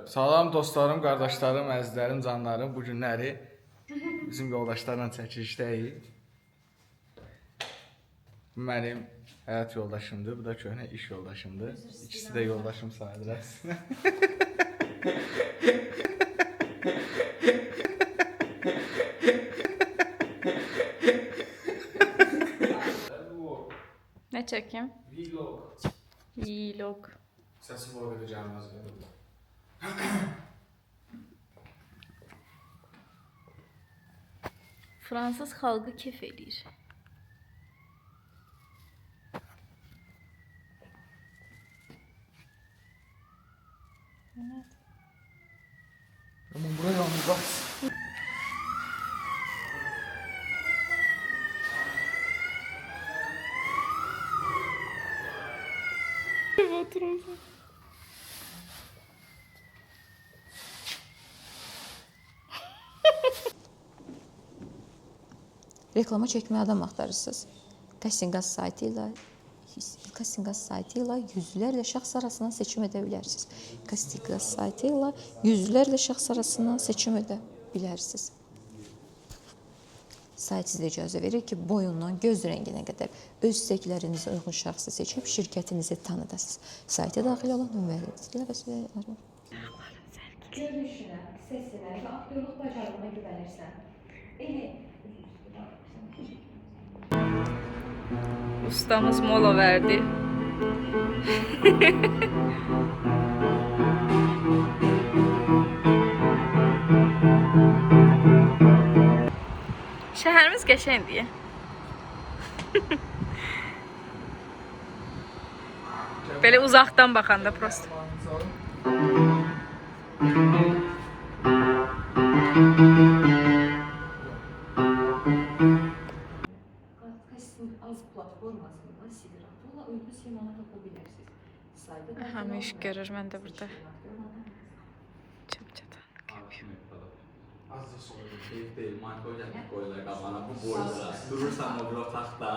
Salam dostlarım, qardaşlarım, əzizlərim, canlarım. Bu günləri bizim yoldaşlarla çəkilişdəyik. Bu mənim həyat yoldaşımdır, bu da köhnə iş yoldaşımdır. İkisi də yoldaşım sayılır əslində. Ne çekeyim? Vlog. Vlog. Səsi vlog edəcəyim hazırladım. Fransız xalqı kef eləyir. Aman buraya yalnız bak. Oturursun. Reklama çəkməyə adam axtarırsınız. Castinqaz saytı ilə yüzlərlə şəxs arasından seçim edə bilərsiniz. Castinqaz saytı ilə yüzlərlə şəxs arasından seçim edə bilərsiniz. Sayt sizə icazə verir ki, boyundan göz rənginə qədər öz istəklərinizə uyğun şəxsi seçib şirkətinizi tanıdasınız. Sayta daxil olan nömrələrinizi Görünüşünə, səsinə və aktyorluq bacarığına güvənirsən. Ustamız mola verdi. Şəhərimiz qəşəngdir. Belə uzaqdan baxanda prosto. Castinqaz platformasından Sidratola uyğun simanı tapa bilərsiniz. Hamı iş görür, mən də burada çap-çatan yapıyorum. Az da sonra Keyif değil, manko gəlmək qoyular qabana bu boyda. Durursan o bir otaqda.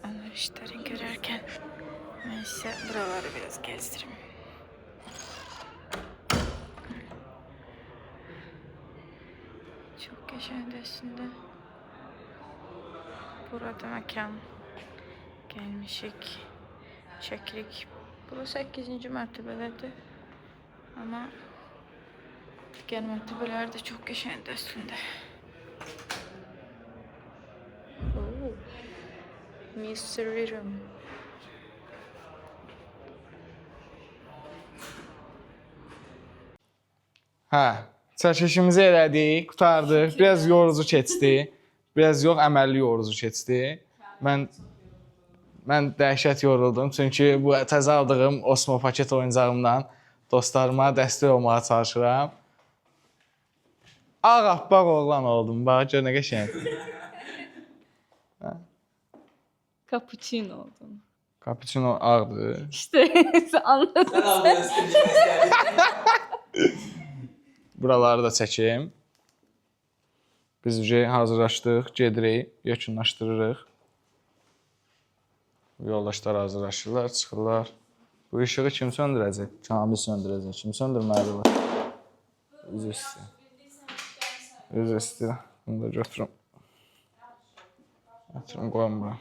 Onlar işlerini görərkən mən sizə buraları biraz gezdireyim. Çok qəşəngdir əslində. Burada məkan gəlmişik, çəkirik. Bura 8-ci mərtəbədədir. Amma digər mərtəbələr də çox qəşəngdir əslində. Mystery room. Hə, çəkilişimizi elədik, qurtardıq. Biraz yorucu keçdi. Biraz yox, əməlli yorucu keçdi. Mən dəhşət yoruldum. Çünki bu təzə aldığım Osmo paket oyuncağımdan dostlarıma dəstək olmağa çalışıram. Ağappaq oğlan oldum. Bax, gör nə qəşəngdir. Cappuccino oldun. Cappuccino ağdır. İşte anladın. Sən aldın, Buraları da çəkeyim. Biz hazırlaşdıq, gedirik, yekunlaşdırırıq. Yoldaşlar hazırlaşırlar, çıxırlar. Bu işığı kim söndürəcək? Kamil söndürəcək. Kim söndürməli var? Üzr istəyirəm. Üzr istəyirəm. Bunu da götürüm. Götürüm, qoyum bura.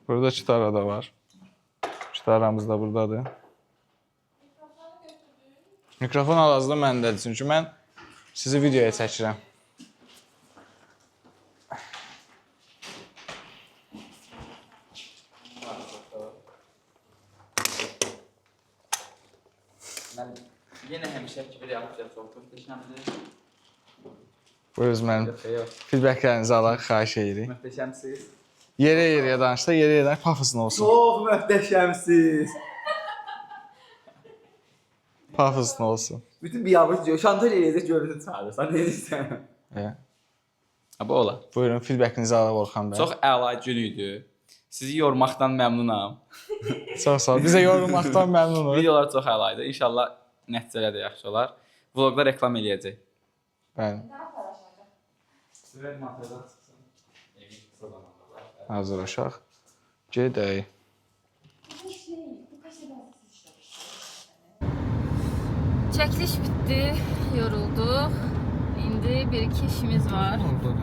Burada kitara da var. Kitaramız da buradadır. Mikrofon hal-hazırda məndədir. Çünki mən sizi videoya çəkirəm. Mən yenə həmişə ki, bir yapacaq çox möhtəşəmdir. Buyuruz mənim feedbacklərinizi alaq, xahiş edirik. Möhtəşəmsiz. Yerə-yerə danışda, yerə-yerə pafoslu olsun. Çox möhtəşəmsiz. Pafoslu olsun. Bütün biabır diyor, şantaj eləyəcək görüntü çağırırsan, ne deyirsən? Bu olar. Buyurun, feedbackinizi alaq Orxan bəy. Çox əla gün idi. Sizi yormaqdan məmnunam. Çox sağ ol. Bizə yorulmaqdan məmnunuq. Videolar çox əla idi. İnşallah nəticələr də yaxşı olar. Vlogda reklam eləyəcək. Bəli. Hazırlaşaq. Gedək. Çəkiliş bitdi, yorulduq. İndi bir-iki işimiz var. Oradadır.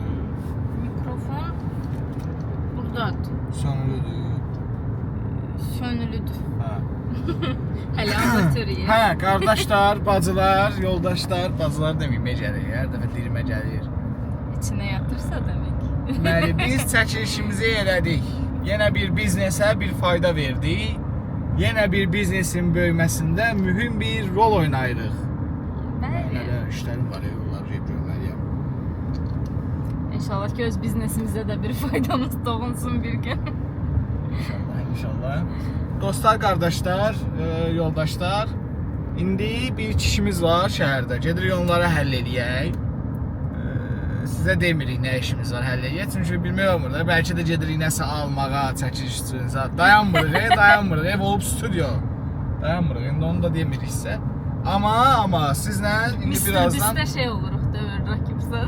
Mikrofon buradadır. Sönülüdür. Sönülüdür. Hə. Hələ amatörüyük. Hə, qardaşlar, bacılar, yoldaşlar, bacılar deməyim, məcəlir. Hər dəfə dilimə gəlir. İçinə yatırsa demək. Deməli, biz çəkilişimizi elədik. Yenə bir biznesə bir fayda verdik. Yenə bir biznesin böyüməsində mühüm bir rol oynayırıq. Bəli. Nədə işlərim var, yollar görməliyəm. İnşallah ki öz biznesimizə də bir faydamız doğunsun bir gün. İnşallah, inşallah. Dostlar, qardaşlar, yoldaşlar, indi bir işimiz var şəhərdə. Gedirik onları həll eləyək. Sizə demirik nə işimiz var həll eləyək. Çünki bilmək olmur da, bəlkə də gedirik nəsə almağa, çəkiliş üçün. Dayanmırıq, ev olub stüdyo. Dayanmırıq, indi onu da demirik sizə. Amma sizlə indi birazdan... Mr. Beast'də şey oluruq, dövür rakibsə.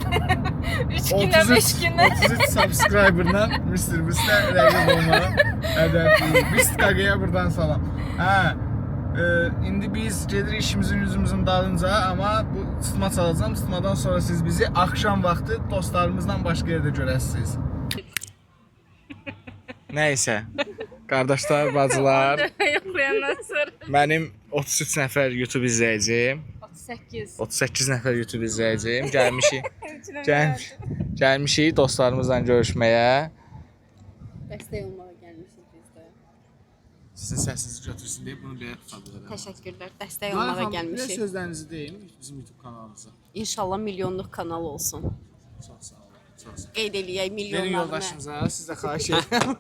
3 günə, 5 günə. 33 subscriber'la Mr. Beast'ə rəqib olmalı. Beast Kaga'ya buradan salam. İndi biz gedirik işimizin yüzümüzün dalınca, amma bu sıtma çalacağım. Sıtmadan sonra siz bizi axşam vaxtı dostlarımızla başqa yerdə görəsiniz. Nəysə, qardaşlar, bacılar, Yoxlayandan sonra. mənim 33 nəfər YouTube izləyicim, 38 nəfər YouTube izləyicim gəlmişik dostlarımızla görüşməyə. Dəstək olmağa gəlmişik biz də. Sizin səsinizi götürsün deyə bunu belə tutabilirəm. Təşəkkürlər. Dəstək olmağa gəlmişik. Sözlərinizi deyin bizim YouTube kanalımıza. İnşallah milyonluq kanal olsun. Çox sağ olun. Çox sağ olun. Qeyd eləyək Verin milyonlarını. yoldaşınıza, siz də xahiş edirəm.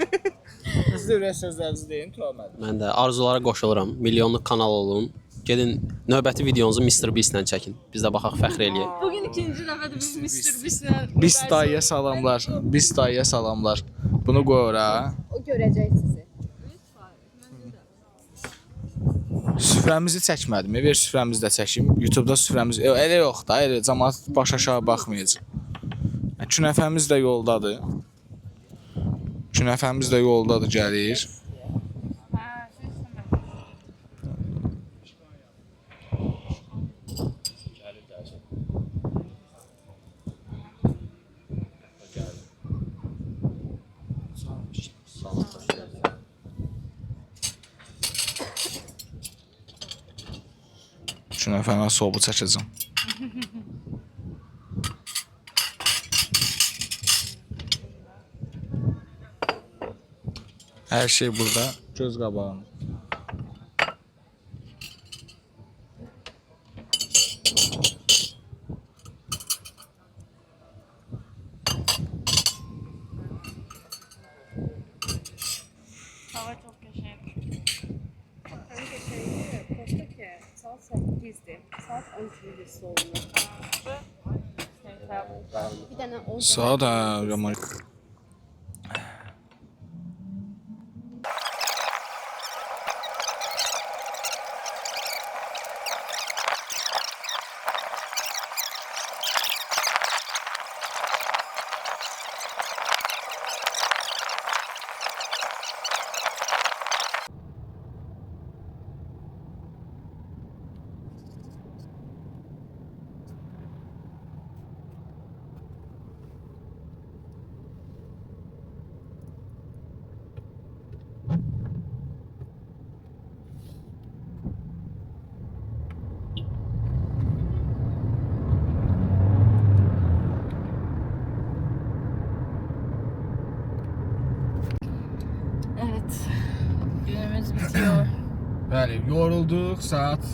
Siz də ürək sözlərinizi deyin, Tural müəllim. Mən də arzulara qoşuluram. Milyonluq kanal olun. Gedin növbəti videonuzu Mr. Beast-lə çəkin. Biz də baxaq, fəxr eləyək. Bugün ikinci dəfədir biz Mr. Beast'lə Biz dayıya salamlar. Biz dayıya salamlar. Bunu qoy ora. O görəcək sizi. Süfrəmizi çəkmədim. Ver süfrəmizi də çəkim. YouTube-da süfrəmiz elə yox da, elə cəmaət baş aşağı baxmayacaq. 2 nəfərimiz də yoldadır. 2 nəfərimiz də yoldadır, gəlir. Şu nəfərə sobu çəkəcəm. Hər şey burada göz qabağında. Hava çok yaşayın. Posta ki saat 8'dir. Saat 12'dir solunur. Bir dənə o Sağ da Ramon. Evet. Günümüz bitiyor. Bəli, yorulduq. Saat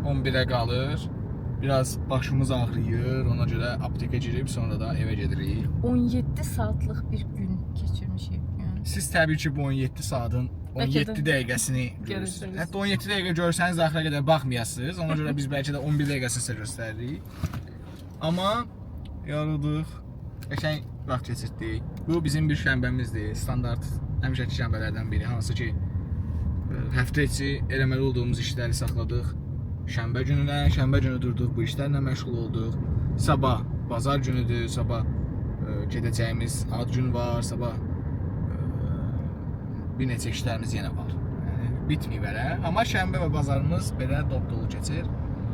11-ə qalır. Biraz başımız ağrıyır. Ona görə aptekə girib sonra da evə gedirik. 17 saatlıq bir gün keçirmişik. Yəni. Siz təbii ki bu 17 saatın 17 dəqiqəsini görürsünüz. Hətta 17 dəqiqə görsəniz axıra qədər baxmayasınız. Ona görə biz bəlkə də 11 dəqiqəsini sizə göstəririk. Amma yorulduq. Qəşəng vaxt keçirdik. Bu bizim bir şənbəmizdir. Standart həmişəki şənbələrdən biri. Hansı ki həftə içi eləməli olduğumuz işləri saxladıq. Şənbə günü durduq, bu işlərlə məşğul olduq. Sabah bazar günüdür, sabah gedəcəyimiz ad gün var, sabah bir neçə işlərimiz yenə var. Yəni bitməyib hələ. Amma şənbə və bazarımız belə dop-dolu keçir.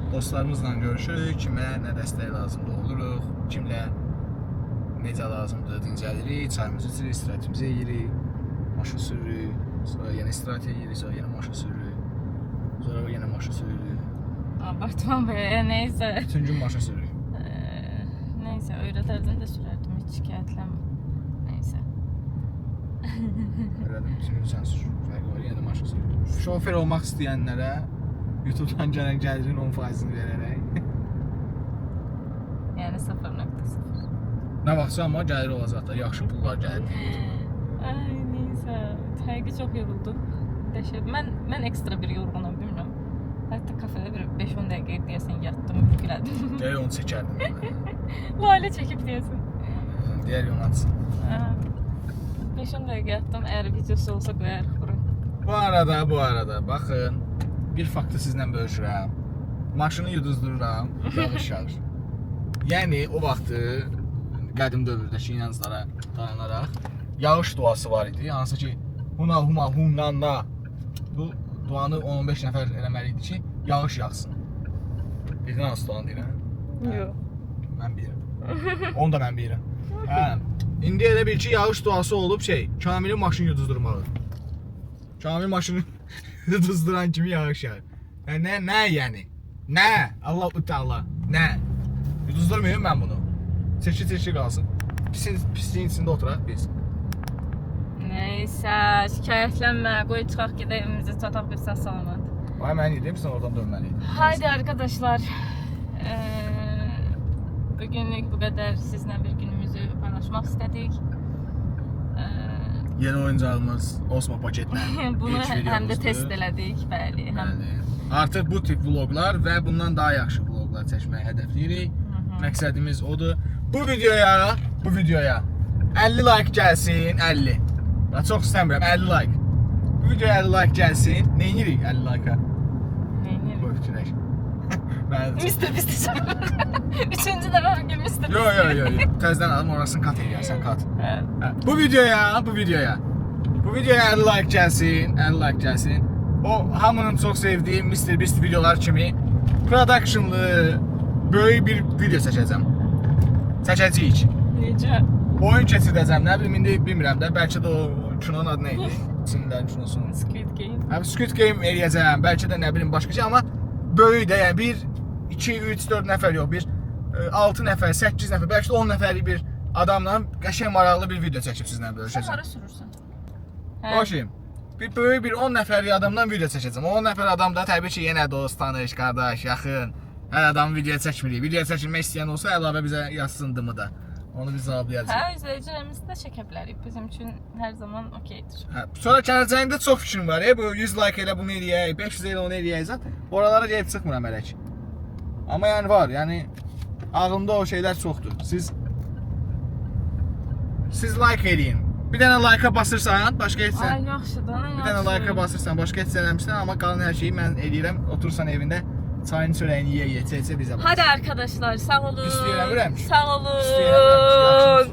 Dostlarımızla görüşürük, kimə nə dəstək lazımdır oluruq, kimlə necə lazımdır dincəlirik, çayımızı içirik, istirahətimizi yeyirik, maşın sürürük, sonra yenə istirahət yeyirik, sonra yenə maşın sürürük, sonra yenə maşın sürürük. Abartma be, neyse. Bütün gün maşın sürürük. Neyse, öğreterdim de sürerdim, hiç şikayetlenmem. Neyse. Elədim, bütün gün sən sür, fərqi var, yenə də maşın sürürük. Şofer olmaq istəyənlərə YouTube-dan gələn gəlirin 10%-ni verərək. Yani 0.0. Nə vaxtsa amma gəlir olacaq da, yaxşı pullar gəlir. Ay neyse, həqiqi çok yoruldum. Dəhşət. Mən ekstra bir yorğunam, bilmirəm. Hətta kafede bir 5-10 dəqiqə deyəsən yatdım, gülədim. Deyir onu çəkərdim. Lale çekip deyəsən. Deyər yol atsın. 5-10 dəqiqə yatdım, əgər videosu olsa qoyarıq bura. Bu arada, baxın. Bir faktı sizlə bölüşürəm. Maşını yuduzdururam, yağış yağır. Yəni, o vaxtı qədim dövrdəki inanclara dayanaraq yağış duası var idi. Hansı ki, huna huma humnanna. Bu duanı 10-15 nəfər eləməli idi ki, yağış yağsın. Bildin hansı duanı deyirəm? Yox. Mən bilirəm. Onu da mən bilirəm. Hə. İndi elə bil ki, yağış duası olub Kamilin maşını yuduzdurmalı. Kamil maşını yuduzduran kimi yağış yağır. Nə yəni? Nə? Allah-u Teala. Nə? Yuduzdurmayayım mən bunu. Çirki qalsın. Pisliyin içində oturaq biz. Neyse, şikayətlənmə, qoy çıxaq gedək evimizə çataq bir sağ salamat. Ay mən yedim, sən oradan dönməliydim. Haydi arkadaşlar. Bugünlük bu kadar sizlə bir günümüzü paylaşmak istedik. Yeni oyuncağımız Osmo paketlə Bunu ilk həm də videomuzdur. test elədik, bəli. Bəli. Artıq bu tip vloglar və bundan daha yaxşı vloglar çəkməyi hədəfləyirik. Məqsədimiz odur. Bu videoya 50 like gəlsin, 50. Ben çox istəmirəm, 50 like. Bu videoya 50 like gəlsin. Nə edirik 50 like-a? Neyini? Bu fikirləş. Mr. Beast. Üçüncü dəfə bugün Mr. Yo. Təzdən alım, orasını kat eləyərsən, kat. Hə. Bu videoya 50 like gəlsin, 50 like gəlsin. O hamının çox sevdiyi Mr. Beast videolar kimi productionlı böyük bir video çəkəcəm. Çəkəcəyik. Necə? Oyun keçirdəcəm, nə bilim, indi bilmirəm də, bəlkə də o kinonun adı nə idi? Çinlilərin kinosunun. Squid Game. Həm Squid Game eləyəcəm, bəlkə də nə bilim başqa şey, amma böyük də, yəni 1, 2, 3, 4 nəfər yox, bir 6 nəfər, 8 nəfər, bəlkə də 10 nəfərlik bir adamla qəşəng maraqlı bir video çəkib sizlə bölüşəcəm. Hara sürürsən? Hoşum. Bir böyük bir 10 nəfərlik adamdan video çəkəcəm. O 10 nəfər adam da təbii ki, yenə dost, tanış, qardaş, yaxın. Hər adam video çəkmirik. Video çəkilmək istəyən olsa əlavə bizə yazsın dımı da. Onu biz cavablayacağıq. Hə, izləyicilərimizi də çəkə bilərik. Bizim üçün hər zaman okeydir. Hə, sonra gələcəyində çox fikrim var. Bu 100 like elə bunu eləyək, 500 elə onu eləyək. Oralara gəlib çıxmıram hələ ki. Amma yəni var, yəni ağlımda o şeylər çoxdur. Siz like eləyin. Bir dənə like-a basırsan, başqa heç sən. Ay, yaxşıdan, Bir dənə like-a basırsan, başqa heç eləmişsən, amma qalan hər şeyi mən eləyirəm. Otursan evində çayın çörəyini yeyə-yeyə bizə bax. Hadi arkadaşlar, sağ olun. Pis deyirəm, Sağ olun.